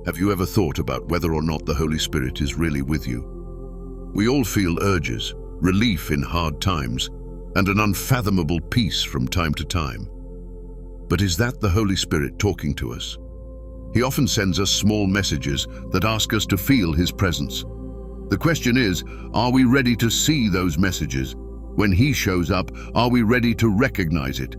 Have you ever thought about whether or not the Holy Spirit is really with you? We all feel urges, relief in hard times, and an unfathomable peace from time to time. But is that the Holy Spirit talking to us? He often sends us small messages that ask us to feel His presence. The question is, are we ready to see those messages? When He shows up, are we ready to recognize it?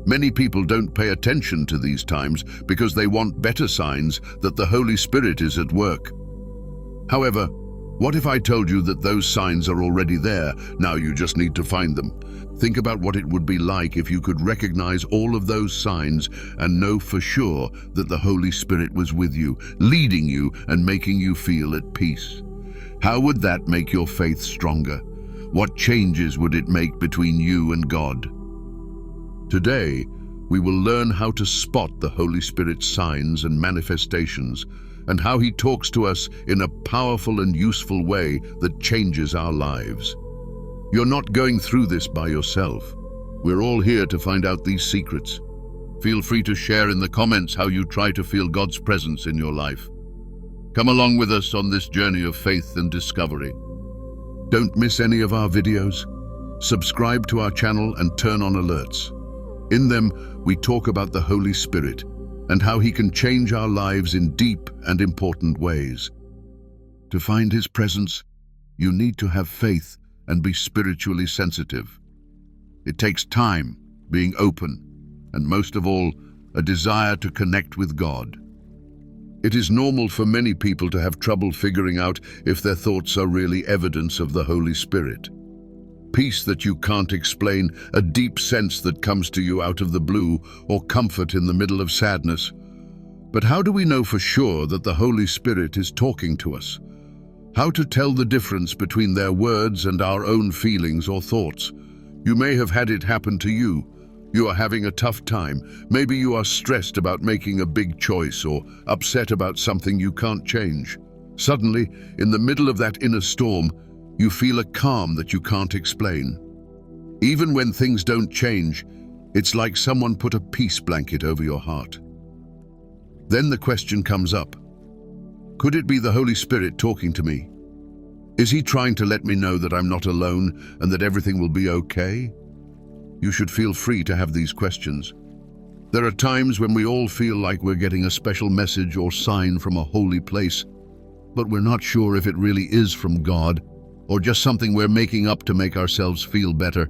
Many people don't pay attention to these times because they want better signs that the Holy Spirit is at work. However, what if I told you that those signs are already there, now you just need to find them? Think about what it would be like if you could recognize all of those signs and know for sure that the Holy Spirit was with you, leading you and making you feel at peace. How would that make your faith stronger? What changes would it make between you and God? Today, we will learn how to spot the Holy Spirit's signs and manifestations, and how He talks to us in a powerful and useful way that changes our lives. You're not going through this by yourself. We're all here to find out these secrets. Feel free to share in the comments how you try to feel God's presence in your life. Come along with us on this journey of faith and discovery. Don't miss any of our videos. Subscribe to our channel and turn on alerts. In them, we talk about the Holy Spirit and how He can change our lives in deep and important ways. To find His presence, you need to have faith and be spiritually sensitive. It takes time, being open, and most of all, a desire to connect with God. It is normal for many people to have trouble figuring out if their thoughts are really evidence of the Holy Spirit. Peace that you can't explain, a deep sense that comes to you out of the blue, or comfort in the middle of sadness. But how do we know for sure that the Holy Spirit is talking to us? How to tell the difference between their words and our own feelings or thoughts? You may have had it happen to you. You are having a tough time. Maybe you are stressed about making a big choice or upset about something you can't change. Suddenly, in the middle of that inner storm, you feel a calm that you can't explain. Even when things don't change, it's like someone put a peace blanket over your heart. Then the question comes up. Could it be the Holy Spirit talking to me? Is He trying to let me know that I'm not alone and that everything will be okay? You should feel free to have these questions. There are times when we all feel like we're getting a special message or sign from a holy place, but we're not sure if it really is from God or just something we're making up to make ourselves feel better.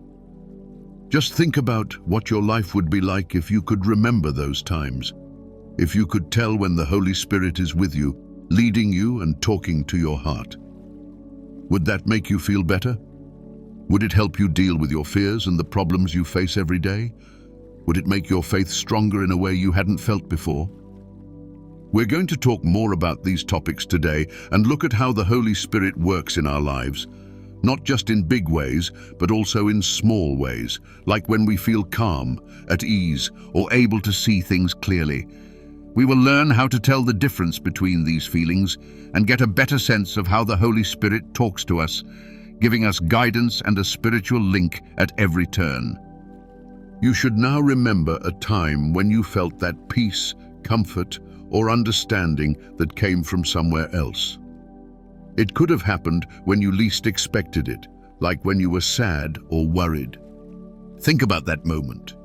Just think about what your life would be like if you could remember those times. If you could tell when the Holy Spirit is with you, leading you and talking to your heart. Would that make you feel better? Would it help you deal with your fears and the problems you face every day? Would it make your faith stronger in a way you hadn't felt before? We're going to talk more about these topics today and look at how the Holy Spirit works in our lives, not just in big ways, but also in small ways, like when we feel calm, at ease, or able to see things clearly. We will learn how to tell the difference between these feelings and get a better sense of how the Holy Spirit talks to us, giving us guidance and a spiritual link at every turn. You should now remember a time when you felt that peace, comfort, or understanding that came from somewhere else. It could have happened when you least expected it, like when you were sad or worried. Think about that moment.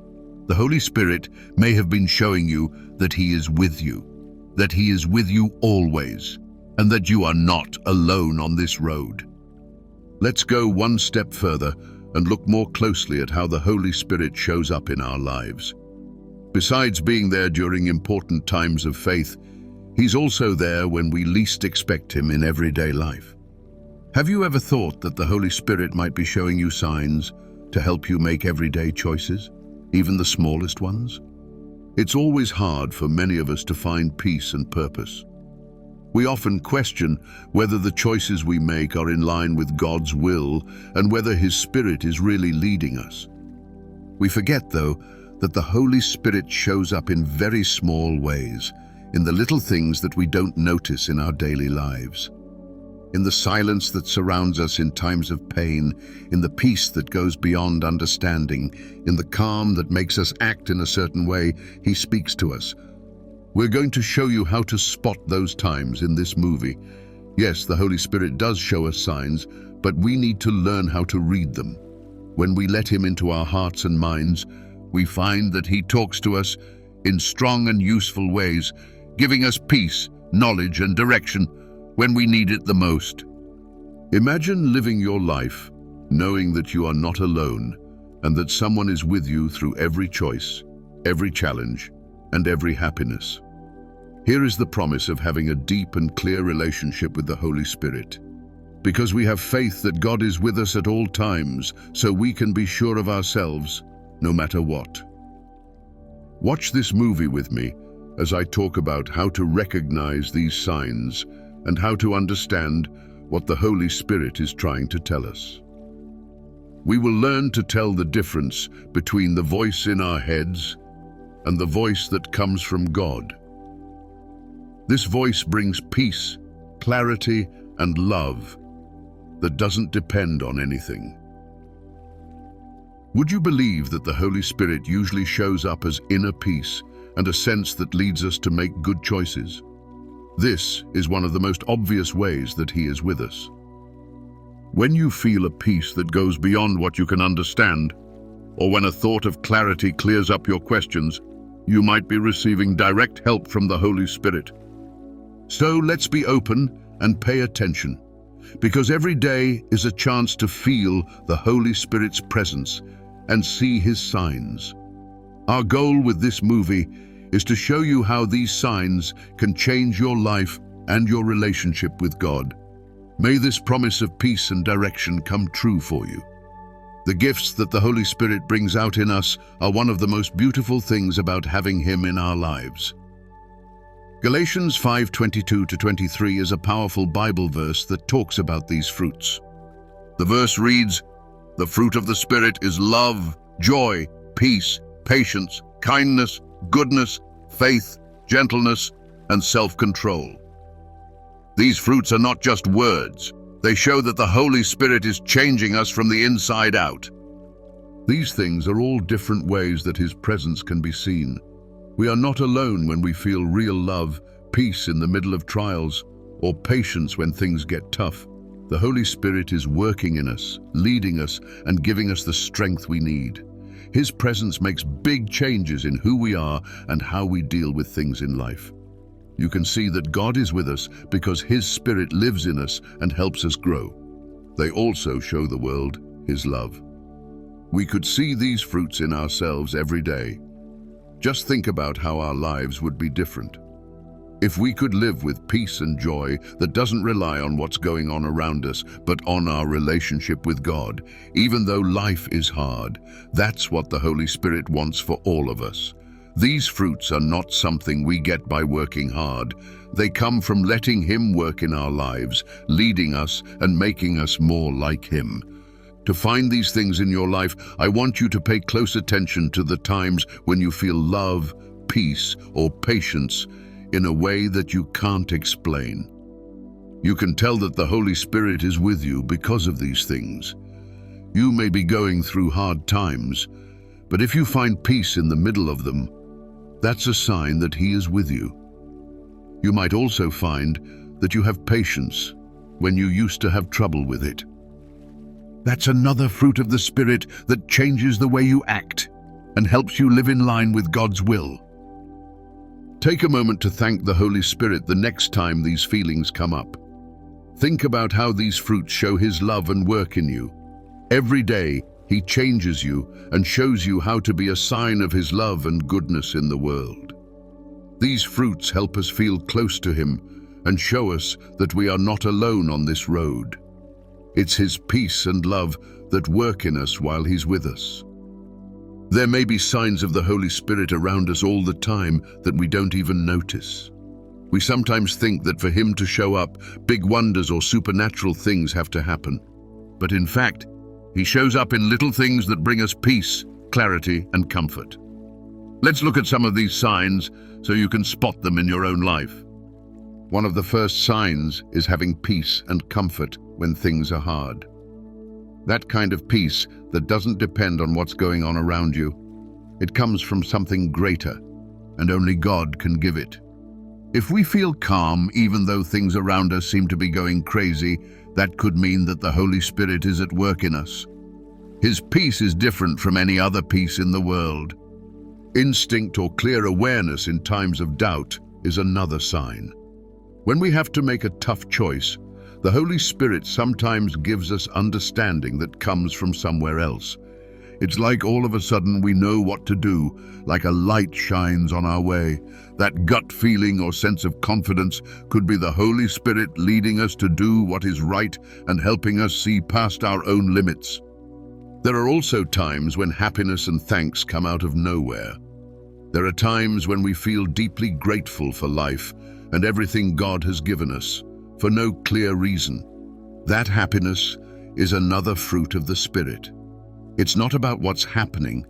The Holy Spirit may have been showing you that He is with you, that He is with you always, and that you are not alone on this road. Let's go one step further and look more closely at how the Holy Spirit shows up in our lives. Besides being there during important times of faith, He's also there when we least expect Him in everyday life. Have you ever thought that the Holy Spirit might be showing you signs to help you make everyday choices, even the smallest ones? It's always hard for many of us to find peace and purpose. We often question whether the choices we make are in line with God's will and whether His Spirit is really leading us. We forget, though, that the Holy Spirit shows up in very small ways, in the little things that we don't notice in our daily lives. In the silence that surrounds us in times of pain, in the peace that goes beyond understanding, in the calm that makes us act in a certain way, He speaks to us. We're going to show you how to spot those times in this movie. Yes, the Holy Spirit does show us signs, but we need to learn how to read them. When we let Him into our hearts and minds, we find that He talks to us in strong and useful ways, giving us peace, knowledge, and direction when we need it the most. Imagine living your life knowing that you are not alone and that someone is with you through every choice, every challenge, and every happiness. Here is the promise of having a deep and clear relationship with the Holy Spirit. Because we have faith that God is with us at all times, so we can be sure of ourselves, no matter what. Watch this movie with me as I talk about how to recognize these signs and how to understand what the Holy Spirit is trying to tell us. We will learn to tell the difference between the voice in our heads and the voice that comes from God. This voice brings peace, clarity, and love that doesn't depend on anything. Would you believe that the Holy Spirit usually shows up as inner peace and a sense that leads us to make good choices? This is one of the most obvious ways that He is with us. When you feel a peace that goes beyond what you can understand, or when a thought of clarity clears up your questions, you might be receiving direct help from the Holy Spirit. So let's be open and pay attention, because every day is a chance to feel the Holy Spirit's presence and see His signs. Our goal with this movie is to show you how these signs can change your life and your relationship with God. May this promise of peace and direction come true for you. The gifts that the Holy Spirit brings out in us are one of the most beautiful things about having Him in our lives. Galatians 5:22-23 is a powerful Bible verse that talks about these fruits. The verse reads, "The fruit of the Spirit is love, joy, peace, patience, kindness, goodness, faith, gentleness, and self-control." These fruits are not just words. They show that the Holy Spirit is changing us from the inside out. These things are all different ways that His presence can be seen. We are not alone when we feel real love, peace in the middle of trials, or patience when things get tough. The Holy Spirit is working in us, leading us, and giving us the strength we need. His presence makes big changes in who we are and how we deal with things in life. You can see that God is with us because His Spirit lives in us and helps us grow. They also show the world His love. We could see these fruits in ourselves every day. Just think about how our lives would be different. If we could live with peace and joy that doesn't rely on what's going on around us, but on our relationship with God, even though life is hard, that's what the Holy Spirit wants for all of us. These fruits are not something we get by working hard. They come from letting Him work in our lives, leading us and making us more like Him. To find these things in your life, I want you to pay close attention to the times when you feel love, peace, or patience in a way that you can't explain. You can tell that the Holy Spirit is with you because of these things. You may be going through hard times, but if you find peace in the middle of them, that's a sign that He is with you. You might also find that you have patience when you used to have trouble with it. That's another fruit of the Spirit that changes the way you act and helps you live in line with God's will. Take a moment to thank the Holy Spirit the next time these feelings come up. Think about how these fruits show His love and work in you. Every day, He changes you and shows you how to be a sign of His love and goodness in the world. These fruits help us feel close to Him and show us that we are not alone on this road. It's His peace and love that work in us while He's with us. There may be signs of the Holy Spirit around us all the time that we don't even notice. We sometimes think that for Him to show up, big wonders or supernatural things have to happen. But in fact, He shows up in little things that bring us peace, clarity, and comfort. Let's look at some of these signs so you can spot them in your own life. One of the first signs is having peace and comfort when things are hard. That kind of peace that doesn't depend on what's going on around you. It comes from something greater, and only God can give it. If we feel calm, even though things around us seem to be going crazy, that could mean that the Holy Spirit is at work in us. His peace is different from any other peace in the world. Instinct or clear awareness in times of doubt is another sign. When we have to make a tough choice, the Holy Spirit sometimes gives us understanding that comes from somewhere else. It's like all of a sudden we know what to do, like a light shines on our way. That gut feeling or sense of confidence could be the Holy Spirit leading us to do what is right and helping us see past our own limits. There are also times when happiness and thanks come out of nowhere. There are times when we feel deeply grateful for life and everything God has given us, for no clear reason. That happiness is another fruit of the Spirit. It's not about what's happening,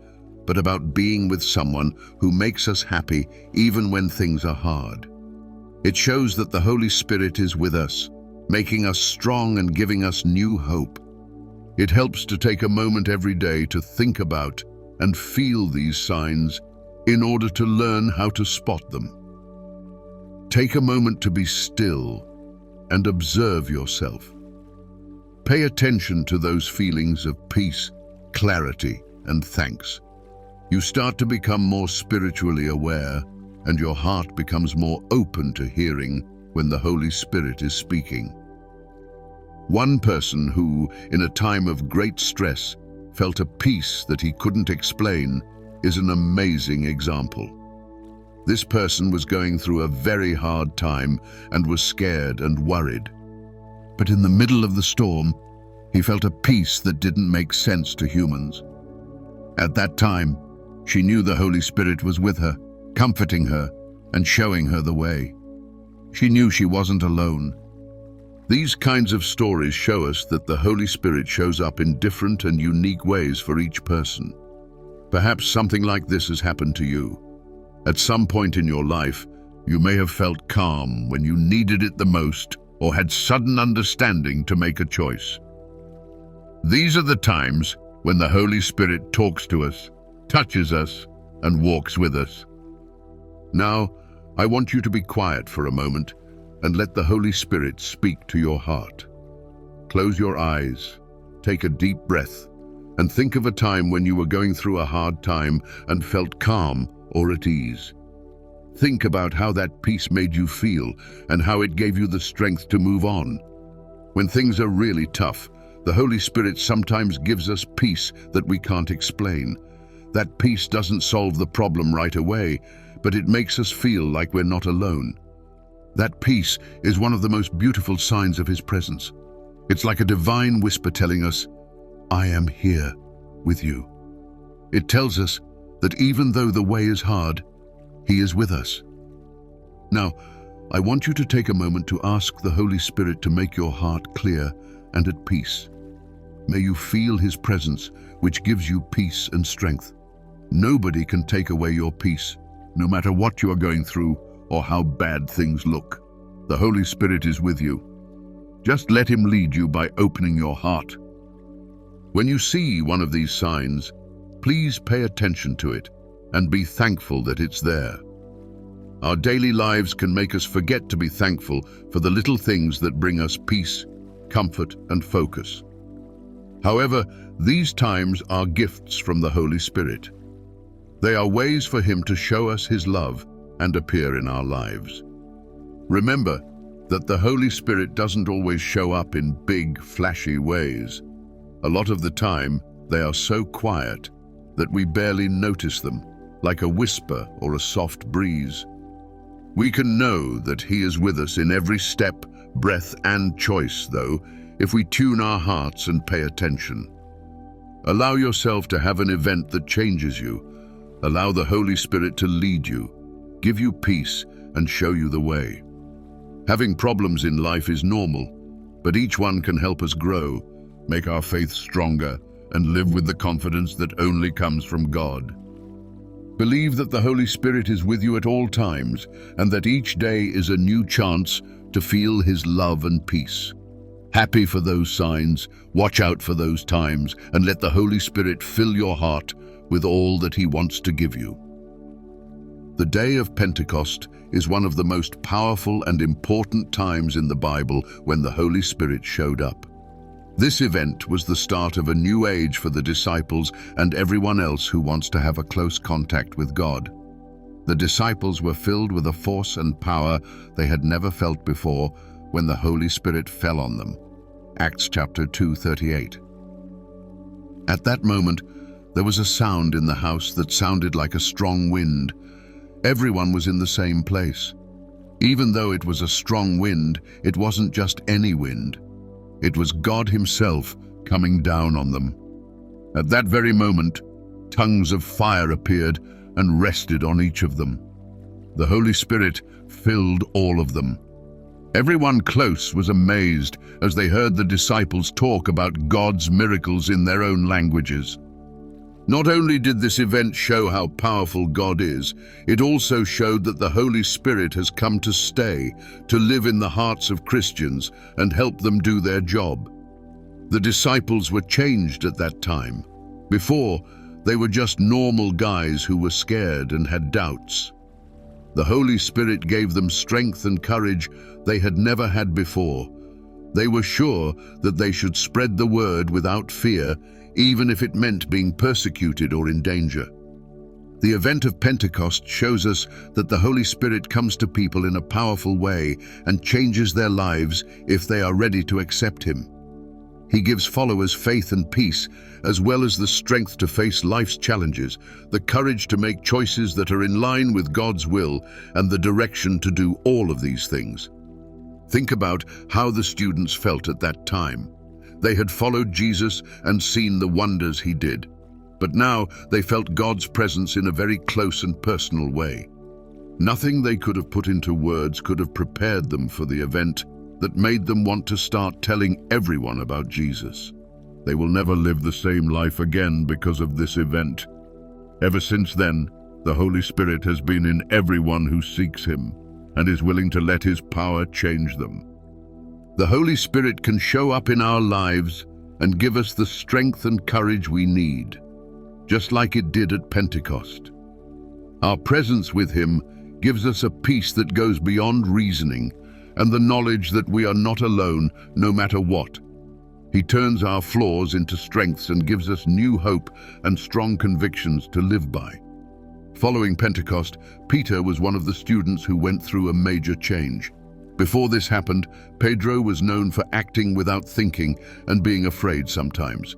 but about being with someone who makes us happy even when things are hard. It shows that the Holy Spirit is with us, making us strong and giving us new hope. It helps to take a moment every day to think about and feel these signs in order to learn how to spot them. Take a moment to be still and observe yourself. Pay attention to those feelings of peace, clarity, and thanks. You start to become more spiritually aware, and your heart becomes more open to hearing when the Holy Spirit is speaking. One person who, in a time of great stress, felt a peace that he couldn't explain is an amazing example. This person was going through a very hard time and was scared and worried. But in the middle of the storm, he felt a peace that didn't make sense to humans. At that time, she knew the Holy Spirit was with her, comforting her and showing her the way. She knew she wasn't alone. These kinds of stories show us that the Holy Spirit shows up in different and unique ways for each person. Perhaps something like this has happened to you. At some point in your life, you may have felt calm when you needed it the most or had sudden understanding to make a choice. These are the times when the Holy Spirit talks to us, touches us, and walks with us. Now, I want you to be quiet for a moment and let the Holy Spirit speak to your heart. Close your eyes, take a deep breath, and think of a time when you were going through a hard time and felt calm or at ease. Think about how that peace made you feel and how it gave you the strength to move on. When things are really tough, the Holy Spirit sometimes gives us peace that we can't explain. That peace doesn't solve the problem right away, but it makes us feel like we're not alone. That peace is one of the most beautiful signs of His presence. It's like a divine whisper telling us, "I am here with you." It tells us that even though the way is hard, He is with us. Now, I want you to take a moment to ask the Holy Spirit to make your heart clear and at peace. May you feel His presence, which gives you peace and strength. Nobody can take away your peace, no matter what you are going through or how bad things look. The Holy Spirit is with you. Just let Him lead you by opening your heart. When you see one of these signs, please pay attention to it and be thankful that it's there. Our daily lives can make us forget to be thankful for the little things that bring us peace, comfort, and focus. However, these times are gifts from the Holy Spirit. They are ways for Him to show us His love and appear in our lives. Remember that the Holy Spirit doesn't always show up in big, flashy ways. A lot of the time, they are so quiet that we barely notice them, like a whisper or a soft breeze. We can know that He is with us in every step, breath, and choice, though, if we tune our hearts and pay attention. Allow yourself to have an event that changes you. Allow the Holy Spirit to lead you, give you peace, and show you the way. Having problems in life is normal, but each one can help us grow, make our faith stronger, and live with the confidence that only comes from God. Believe that the Holy Spirit is with you at all times, and that each day is a new chance to feel His love and peace. Happy for those signs, watch out for those times, and let the Holy Spirit fill your heart with all that He wants to give you. The day of Pentecost is one of the most powerful and important times in the Bible when the Holy Spirit showed up. This event was the start of a new age for the disciples and everyone else who wants to have a close contact with God. The disciples were filled with a force and power they had never felt before when the Holy Spirit fell on them. Acts chapter 2:38. At that moment, there was a sound in the house that sounded like a strong wind. Everyone was in the same place. Even though it was a strong wind, it wasn't just any wind. It was God Himself coming down on them. At that very moment, tongues of fire appeared and rested on each of them. The Holy Spirit filled all of them. Everyone close was amazed as they heard the disciples talk about God's miracles in their own languages. Not only did this event show how powerful God is, it also showed that the Holy Spirit has come to stay, to live in the hearts of Christians and help them do their job. The disciples were changed at that time. Before, they were just normal guys who were scared and had doubts. The Holy Spirit gave them strength and courage they had never had before. They were sure that they should spread the word without fear, even if it meant being persecuted or in danger. The event of Pentecost shows us that the Holy Spirit comes to people in a powerful way and changes their lives if they are ready to accept Him. He gives followers faith and peace, as well as the strength to face life's challenges, the courage to make choices that are in line with God's will, and the direction to do all of these things. Think about how the students felt at that time. They had followed Jesus and seen the wonders He did, but now they felt God's presence in a very close and personal way. Nothing they could have put into words could have prepared them for the event that made them want to start telling everyone about Jesus. They will never live the same life again because of this event. Ever since then, the Holy Spirit has been in everyone who seeks Him and is willing to let His power change them. The Holy Spirit can show up in our lives and give us the strength and courage we need, just like it did at Pentecost. Our presence with Him gives us a peace that goes beyond reasoning and the knowledge that we are not alone no matter what. He turns our flaws into strengths and gives us new hope and strong convictions to live by. Following Pentecost, Peter was one of the students who went through a major change. Before this happened, Pedro was known for acting without thinking and being afraid sometimes.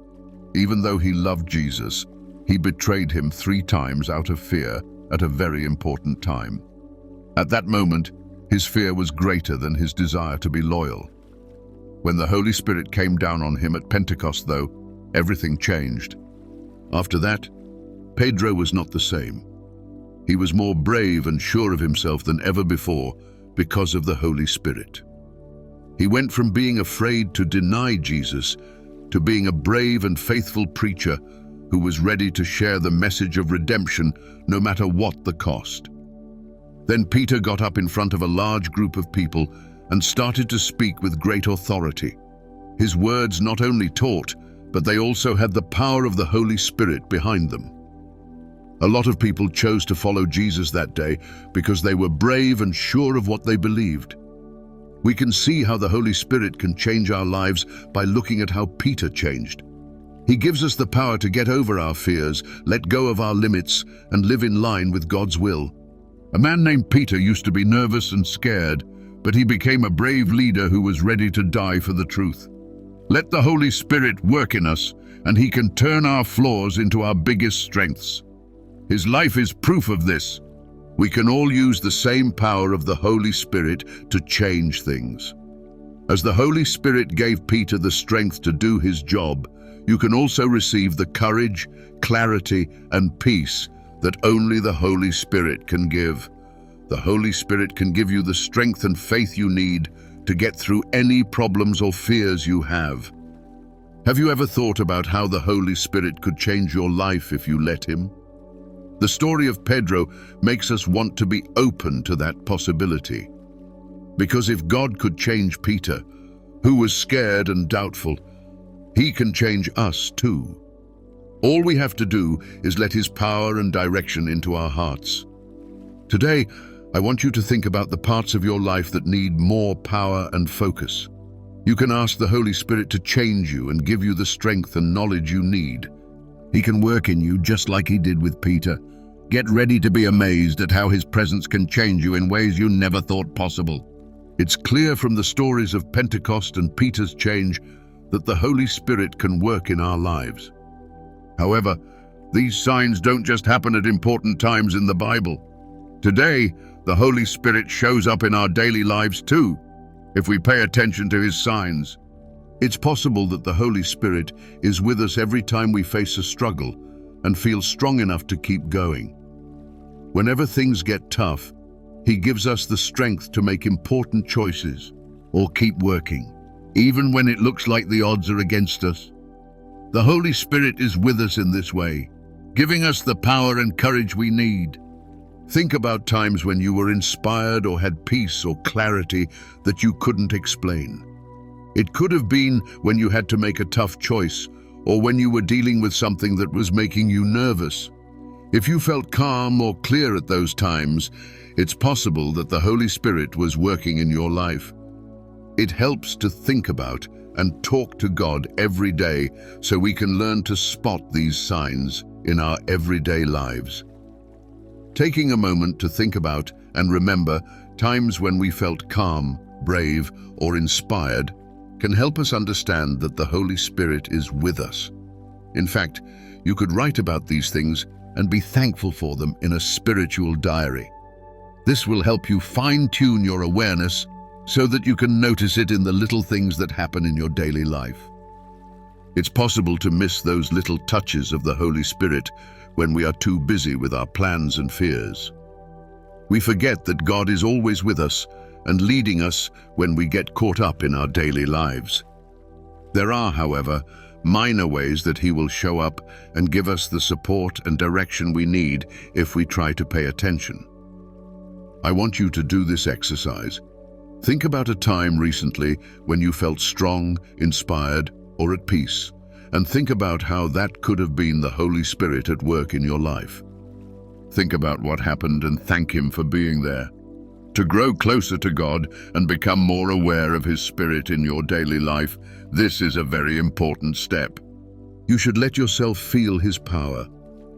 Even though he loved Jesus, he betrayed Him 3 times out of fear at a very important time. At that moment, his fear was greater than his desire to be loyal. When the Holy Spirit came down on him at Pentecost, though, everything changed. After that, Pedro was not the same. He was more brave and sure of himself than ever before because of the Holy Spirit. He went from being afraid to deny Jesus to being a brave and faithful preacher who was ready to share the message of redemption no matter what the cost. Then Peter got up in front of a large group of people and started to speak with great authority. His words not only taught, but they also had the power of the Holy Spirit behind them. A lot of people chose to follow Jesus that day because they were brave and sure of what they believed. We can see how the Holy Spirit can change our lives by looking at how Peter changed. He gives us the power to get over our fears, let go of our limits, and live in line with God's will. A man named Peter used to be nervous and scared, but he became a brave leader who was ready to die for the truth. Let the Holy Spirit work in us, and He can turn our flaws into our biggest strengths. His life is proof of this. We can all use the same power of the Holy Spirit to change things. As the Holy Spirit gave Peter the strength to do his job, you can also receive the courage, clarity, and peace that only the Holy Spirit can give. The Holy Spirit can give you the strength and faith you need to get through any problems or fears you have. Have you ever thought about how the Holy Spirit could change your life if you let Him? The story of Pedro makes us want to be open to that possibility. Because if God could change Peter, who was scared and doubtful, He can change us too. All we have to do is let His power and direction into our hearts. Today, I want you to think about the parts of your life that need more power and focus. You can ask the Holy Spirit to change you and give you the strength and knowledge you need. He can work in you just like he did with Peter. Get ready to be amazed at how his presence can change you in ways you never thought possible. It's clear from the stories of Pentecost and Peter's change that the Holy Spirit can work in our lives. However, these signs don't just happen at important times in the Bible. Today, the Holy Spirit shows up in our daily lives too, if we pay attention to his signs. It's possible that the Holy Spirit is with us every time we face a struggle and feel strong enough to keep going. Whenever things get tough, he gives us the strength to make important choices or keep working, even when it looks like the odds are against us. The Holy Spirit is with us in this way, giving us the power and courage we need. Think about times when you were inspired or had peace or clarity that you couldn't explain. It could have been when you had to make a tough choice or when you were dealing with something that was making you nervous. If you felt calm or clear at those times, it's possible that the Holy Spirit was working in your life. It helps to think about and talk to God every day so we can learn to spot these signs in our everyday lives. Taking a moment to think about and remember times when we felt calm, brave, or inspired can help us understand that the Holy Spirit is with us. In fact, you could write about these things and be thankful for them in a spiritual diary. This will help you fine-tune your awareness so that you can notice it in the little things that happen in your daily life. It's possible to miss those little touches of the Holy Spirit when we are too busy with our plans and fears. We forget that God is always with us and leading us when we get caught up in our daily lives. There are, however, minor ways that he will show up and give us the support and direction we need if we try to pay attention. I want you to do this exercise. Think about a time recently when you felt strong, inspired, or at peace, and think about how that could have been the Holy Spirit at work in your life. Think about what happened and thank him for being there. To grow closer to God and become more aware of his Spirit in your daily life, this is a very important step. You should let yourself feel his power.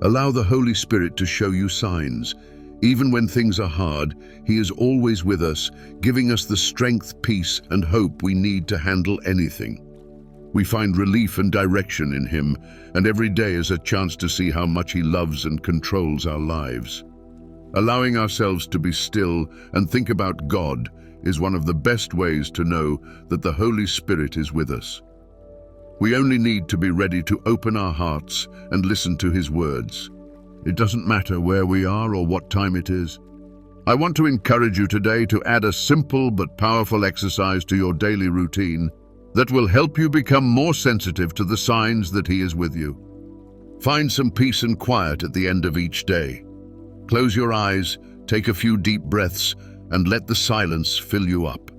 Allow the Holy Spirit to show you signs. Even when things are hard, he is always with us, giving us the strength, peace, and hope we need to handle anything. We find relief and direction in him, and every day is a chance to see how much he loves and controls our lives. Allowing ourselves to be still and think about God is one of the best ways to know that the Holy Spirit is with us. We only need to be ready to open our hearts and listen to his words. It doesn't matter where we are or what time it is. I want to encourage you today to add a simple but powerful exercise to your daily routine that will help you become more sensitive to the signs that he is with you. Find some peace and quiet at the end of each day. Close your eyes, take a few deep breaths, and let the silence fill you up.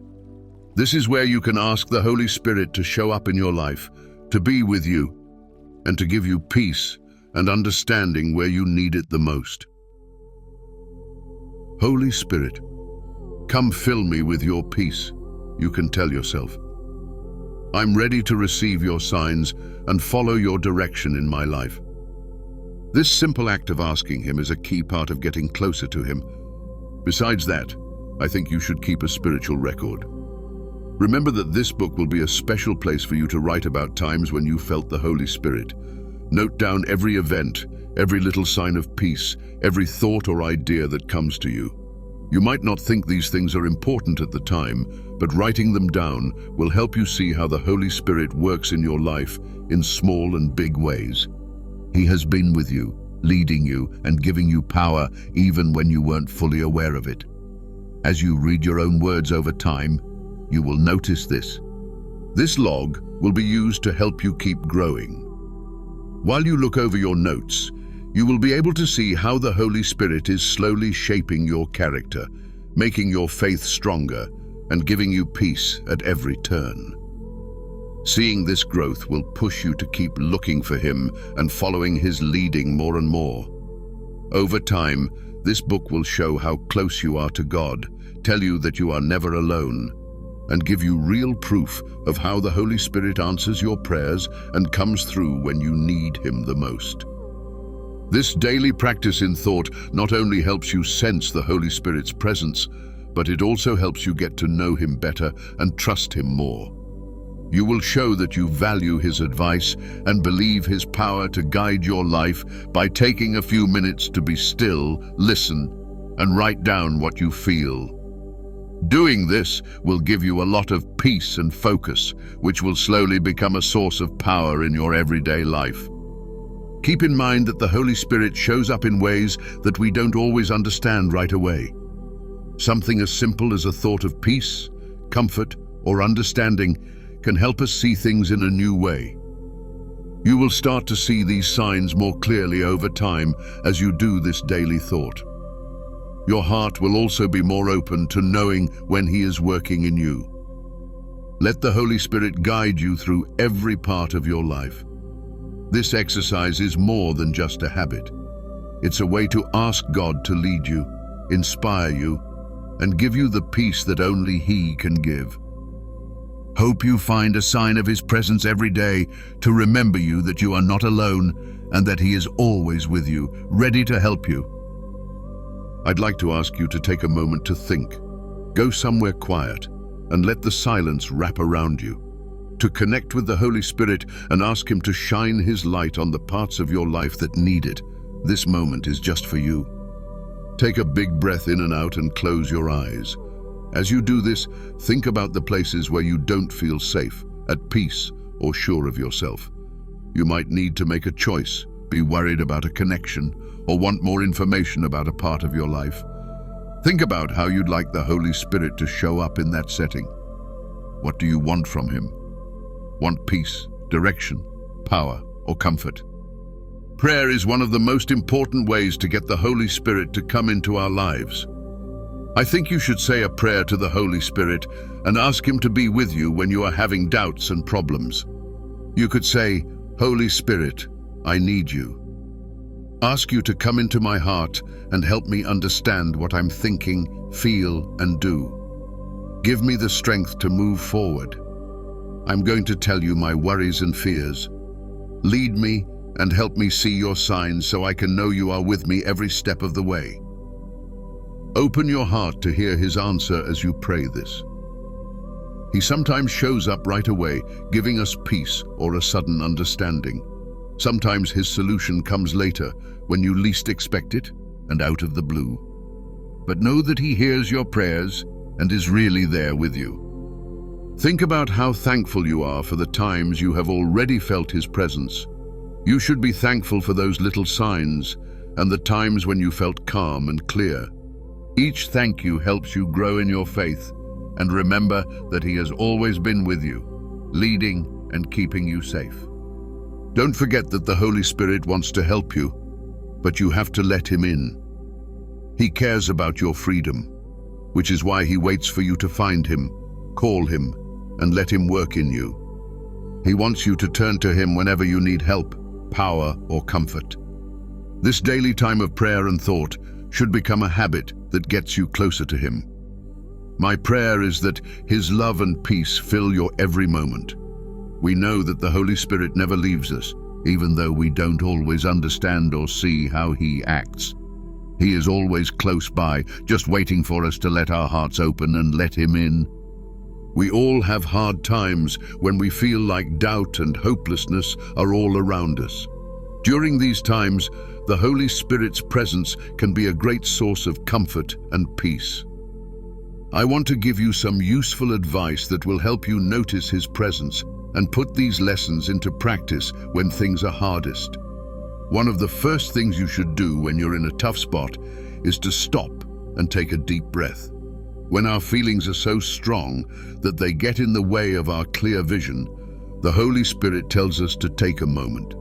This is where you can ask the Holy Spirit to show up in your life, to be with you, and to give you peace and understanding where you need it the most. Holy Spirit, come fill me with your peace, you can tell yourself. I'm ready to receive your signs and follow your direction in my life. This simple act of asking him is a key part of getting closer to him. Besides that, I think you should keep a spiritual record. Remember that this book will be a special place for you to write about times when you felt the Holy Spirit. Note down every event, every little sign of peace, every thought or idea that comes to you. You might not think these things are important at the time, but writing them down will help you see how the Holy Spirit works in your life in small and big ways. He has been with you, leading you and giving you power even when you weren't fully aware of it. As you read your own words over time, you will notice this. This log will be used to help you keep growing. While you look over your notes, you will be able to see how the Holy Spirit is slowly shaping your character, making your faith stronger, and giving you peace at every turn. Seeing this growth will push you to keep looking for him and following his leading more and more. Over time, This book will show how close you are to God, tell you that you are never alone, and give you real proof of how the Holy Spirit answers your prayers and comes through when you need Him the most. This daily practice in thought not only helps you sense the Holy Spirit's presence, but it also helps you get to know Him better and trust Him more. You will show that you value His advice and believe His power to guide your life by taking a few minutes to be still, listen, and write down what you feel. Doing this will give you a lot of peace and focus, which will slowly become a source of power in your everyday life. Keep in mind that the Holy Spirit shows up in ways that we don't always understand right away. Something as simple as a thought of peace, comfort, or understanding can help us see things in a new way. You will start to see these signs more clearly over time as you do this daily thought. Your heart will also be more open to knowing when He is working in you. Let the Holy Spirit guide you through every part of your life. This exercise is more than just a habit. It's a way to ask God to lead you, inspire you, and give you the peace that only He can give. Hope you find a sign of His presence every day to remember you that you are not alone and that He is always with you, ready to help you. I'd like to ask you to take a moment to think. Go somewhere quiet and let the silence wrap around you. To connect with the Holy Spirit and ask Him to shine His light on the parts of your life that need it. This moment is just for you. Take a big breath in and out and close your eyes. As you do this, think about the places where you don't feel safe, at peace, or sure of yourself. You might need to make a choice, be worried about a connection, or want more information about a part of your life. Think about how you'd like the Holy Spirit to show up in that setting. What do you want from Him? Want peace, direction, power, or comfort? Prayer is one of the most important ways to get the Holy Spirit to come into our lives. I think you should say a prayer to the Holy Spirit and ask Him to be with you when you are having doubts and problems. You could say, "Holy Spirit, I need you." Ask you to come into my heart and help me understand what I'm thinking, feel, and do. Give me the strength to move forward. I'm going to tell you my worries and fears. Lead me and help me see your signs so I can know you are with me every step of the way. Open your heart to hear His answer as you pray this. He sometimes shows up right away, giving us peace or a sudden understanding. Sometimes His solution comes later, when you least expect it and out of the blue. But know that He hears your prayers and is really there with you. Think about how thankful you are for the times you have already felt His presence. You should be thankful for those little signs and the times when you felt calm and clear. Each thank you helps you grow in your faith, and remember that He has always been with you, leading and keeping you safe. Don't forget that the Holy Spirit wants to help you, but you have to let Him in. He cares about your freedom, which is why He waits for you to find Him, call Him, and let Him work in you. He wants you to turn to Him whenever you need help, power, or comfort. This daily time of prayer and thought should become a habit that gets you closer to Him. My prayer is that His love and peace fill your every moment. We know that the Holy Spirit never leaves us, even though we don't always understand or see how He acts. He is always close by, just waiting for us to let our hearts open and let Him in. We all have hard times when we feel like doubt and hopelessness are all around us. During these times, the Holy Spirit's presence can be a great source of comfort and peace. I want to give you some useful advice that will help you notice His presence and put these lessons into practice when things are hardest. One of the first things you should do when you're in a tough spot is to stop and take a deep breath. When our feelings are so strong that they get in the way of our clear vision, the Holy Spirit tells us to take a moment.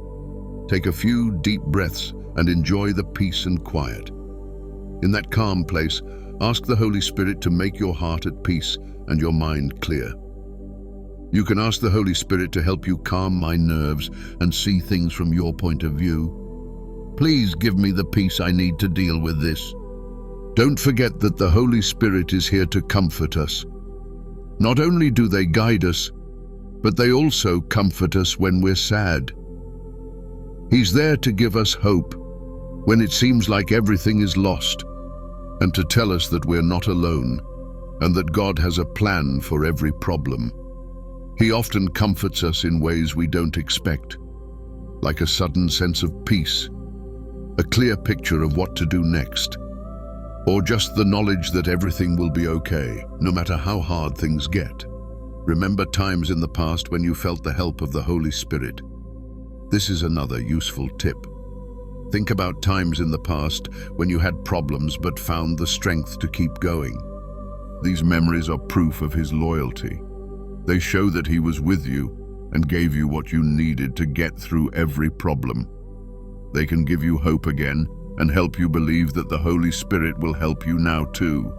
Take a few deep breaths and enjoy the peace and quiet. In that calm place, ask the Holy Spirit to make your heart at peace and your mind clear. You can ask the Holy Spirit to help you calm my nerves and see things from your point of view. Please give me the peace I need to deal with this. Don't forget that the Holy Spirit is here to comfort us. Not only do they guide us, but they also comfort us when we're sad. He's there to give us hope when it seems like everything is lost, and to tell us that we're not alone, and that God has a plan for every problem. He often comforts us in ways we don't expect, like a sudden sense of peace, a clear picture of what to do next, or just the knowledge that everything will be okay, no matter how hard things get. Remember times in the past when you felt the help of the Holy Spirit. This is another useful tip. Think about times in the past when you had problems but found the strength to keep going. These memories are proof of His loyalty. They show that He was with you and gave you what you needed to get through every problem. They can give you hope again and help you believe that the Holy Spirit will help you now too.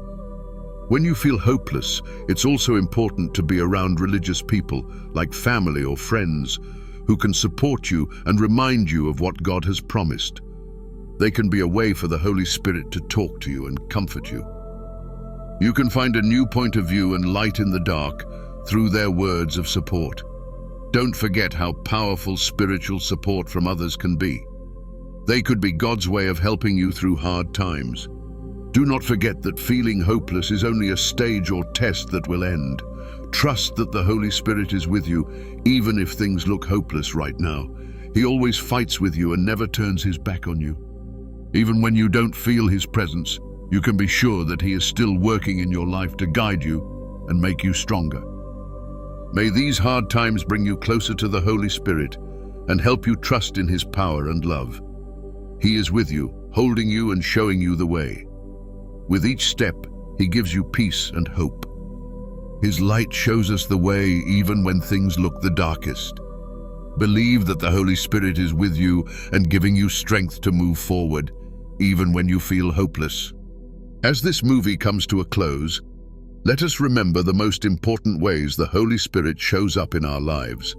When you feel hopeless, it's also important to be around religious people, like family or friends, who can support you and remind you of what God has promised. They can be a way for the Holy Spirit to talk to you and comfort you. You can find a new point of view and light in the dark through their words of support. Don't forget how powerful spiritual support from others can be. They could be God's way of helping you through hard times. Do not forget that feeling hopeless is only a stage or test that will end. Trust that the Holy Spirit is with you, even if things look hopeless right now. He always fights with you and never turns His back on you. Even when you don't feel His presence, you can be sure that He is still working in your life to guide you and make you stronger. May these hard times bring you closer to the Holy Spirit and help you trust in His power and love. He is with you, holding you and showing you the way. With each step, He gives you peace and hope. His light shows us the way even when things look the darkest. Believe that the Holy Spirit is with you and giving you strength to move forward, even when you feel hopeless. As this movie comes to a close, let us remember the most important ways the Holy Spirit shows up in our lives.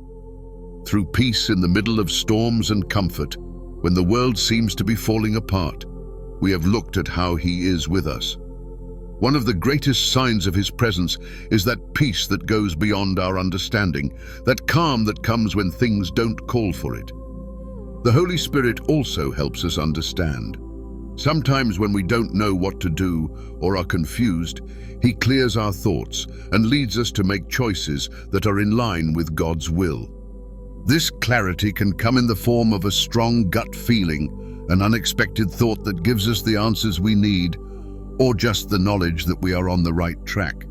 Through peace in the middle of storms and comfort, when the world seems to be falling apart, we have looked at how He is with us. One of the greatest signs of His presence is that peace that goes beyond our understanding, that calm that comes when things don't call for it. The Holy Spirit also helps us understand. Sometimes when we don't know what to do or are confused, He clears our thoughts and leads us to make choices that are in line with God's will. This clarity can come in the form of a strong gut feeling, an unexpected thought that gives us the answers we need, or just the knowledge that we are on the right track.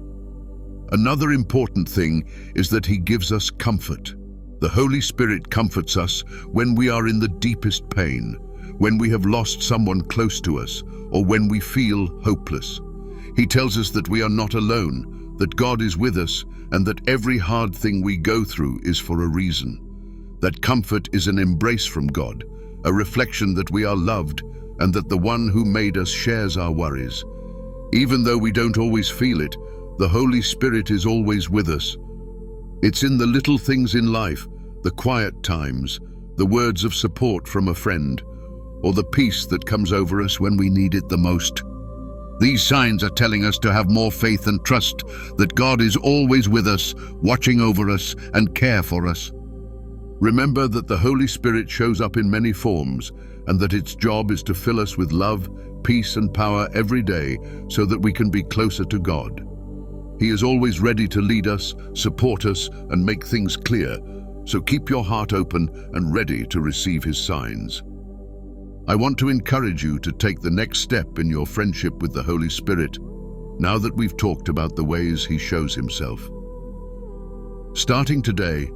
Another important thing is that He gives us comfort. The Holy Spirit comforts us when we are in the deepest pain, when we have lost someone close to us, or when we feel hopeless. He tells us that we are not alone, that God is with us, and that every hard thing we go through is for a reason. That comfort is an embrace from God, a reflection that we are loved, and that the one who made us shares our worries. Even though we don't always feel it, the Holy Spirit is always with us. It's in the little things in life, the quiet times, the words of support from a friend, or the peace that comes over us when we need it the most. These signs are telling us to have more faith and trust that God is always with us, watching over us, and care for us. Remember that the Holy Spirit shows up in many forms, and that its job is to fill us with love, peace, and power every day so that we can be closer to God. He is always ready to lead us, support us, and make things clear, so keep your heart open and ready to receive His signs. I want to encourage you to take the next step in your friendship with the Holy Spirit, now that we've talked about the ways He shows Himself. Starting today,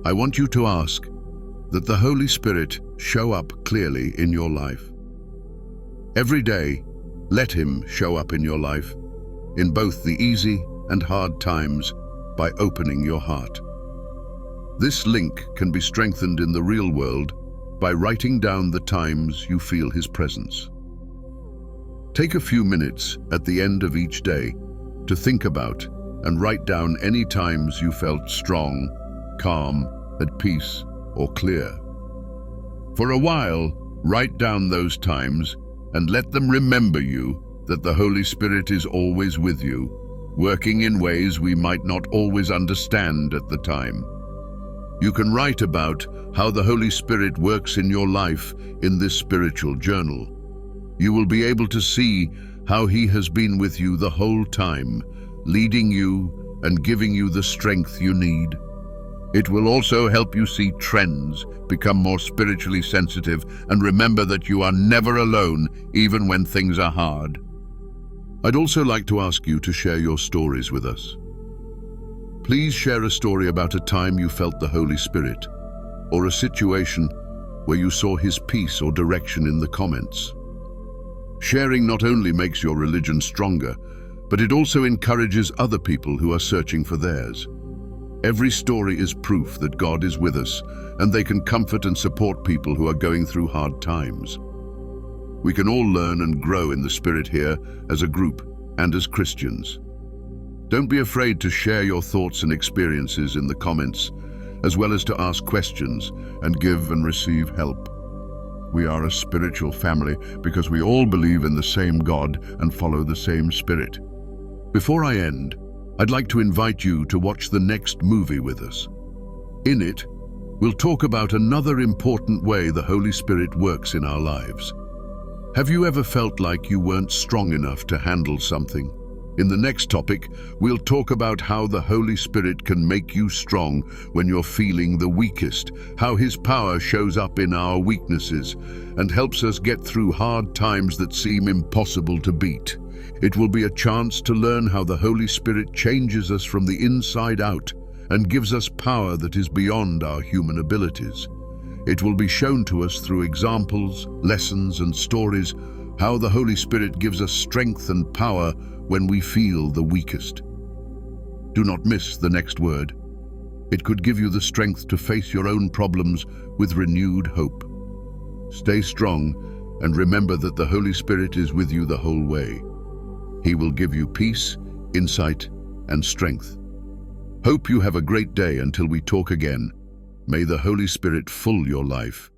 I want you to ask that the Holy Spirit show up clearly in your life. Every day, let Him show up in your life, in both the easy and hard times, by opening your heart. This link can be strengthened in the real world by writing down the times you feel His presence. Take a few minutes at the end of each day to think about and write down any times you felt strong, calm, at peace, or clear. For a while, write down those times and let them remember you that the Holy Spirit is always with you, working in ways we might not always understand at the time. You can write about how the Holy Spirit works in your life in this spiritual journal. You will be able to see how He has been with you the whole time, leading you and giving you the strength you need. It will also help you see trends, become more spiritually sensitive, and remember that you are never alone, even when things are hard. I'd also like to ask you to share your stories with us. Please share a story about a time you felt the Holy Spirit, or a situation where you saw His peace or direction in the comments. Sharing not only makes your religion stronger, but it also encourages other people who are searching for theirs. Every story is proof that God is with us, and they can comfort and support people who are going through hard times. We can all learn and grow in the Spirit here as a group and as Christians. Don't be afraid to share your thoughts and experiences in the comments, as well as to ask questions and give and receive help. We are a spiritual family because we all believe in the same God and follow the same Spirit. Before I end, I'd like to invite you to watch the next movie with us. In it, we'll talk about another important way the Holy Spirit works in our lives. Have you ever felt like you weren't strong enough to handle something? In the next topic, we'll talk about how the Holy Spirit can make you strong when you're feeling the weakest, how His power shows up in our weaknesses and helps us get through hard times that seem impossible to beat. It will be a chance to learn how the Holy Spirit changes us from the inside out and gives us power that is beyond our human abilities. It will be shown to us through examples, lessons, and stories how the Holy Spirit gives us strength and power when we feel the weakest. Do not miss the next word. It could give you the strength to face your own problems with renewed hope. Stay strong and remember that the Holy Spirit is with you the whole way. He will give you peace, insight, and strength. Hope you have a great day until we talk again. May the Holy Spirit fill your life.